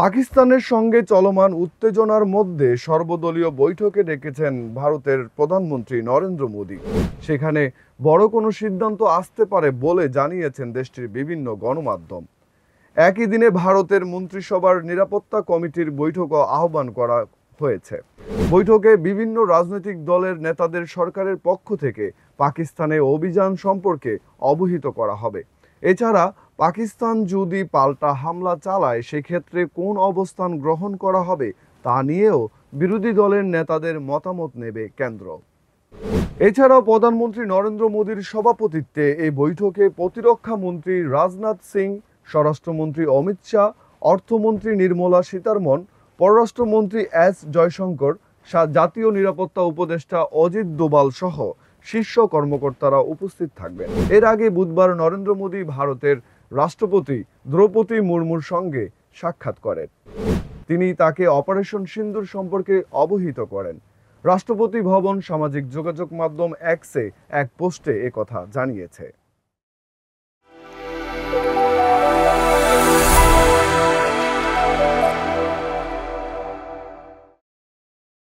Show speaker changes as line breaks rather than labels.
পাকিস্তানের সঙ্গে চলমান উত্তেজনার মধ্যে সর্বদলীয় বৈঠকে ডেকেছেন ভারতের প্রধানমন্ত্রী নরেন্দ্র মোদী। সেখানে বড় কোনো সিদ্ধান্ত আসতে পারে বলে জানিয়েছেন দেশটির বিভিন্ন গণমাধ্যম। একই দিনে ভারতের মন্ত্রিসভার নিরাপত্তা কমিটির বৈঠকও আহ্বান করা হয়েছে। বৈঠকে বিভিন্ন রাজনৈতিক দলের নেতাদের সরকারের পক্ষ থেকে পাকিস্তানে অভিযান সম্পর্কে অবহিত করা হবে। এছাড়া পাকিস্তান যদি পাল্টা হামলা চালায় সেক্ষেত্রে কোন অবস্থান গ্রহণ করা হবে তা নিয়েও বিরোধী দলের নেতাদের মতামত নেবে কেন্দ্র। এছাড়াও প্রধানমন্ত্রী নরেন্দ্র মোদীর সভাপতিত্বে এই বৈঠকে প্রতিরক্ষা মন্ত্রী রাজনাথ সিং, স্বরাষ্ট্রমন্ত্রী অমিত শাহ, অর্থমন্ত্রী নির্মলা সীতারমন, পররাষ্ট্রমন্ত্রী এস জয়শঙ্কর, জাতীয় নিরাপত্তা উপদেষ্টা অজিত দোভাল সহ শীর্ষ কর্মকর্তারা উপস্থিত থাকবেন। এর আগে বুধবার নরেন্দ্র মোদী ভারতের রাষ্ট্রপতি দ্রৌপদী মুর্মুর সঙ্গে সাক্ষাৎ করেন। তিনি তাকে অপারেশন সিন্দুর সম্পর্কে অবহিত করেন। রাষ্ট্রপতি ভবন সামাজিক যোগাযোগ মাধ্যম এক্সে এক পোস্টে একথা জানিয়েছে।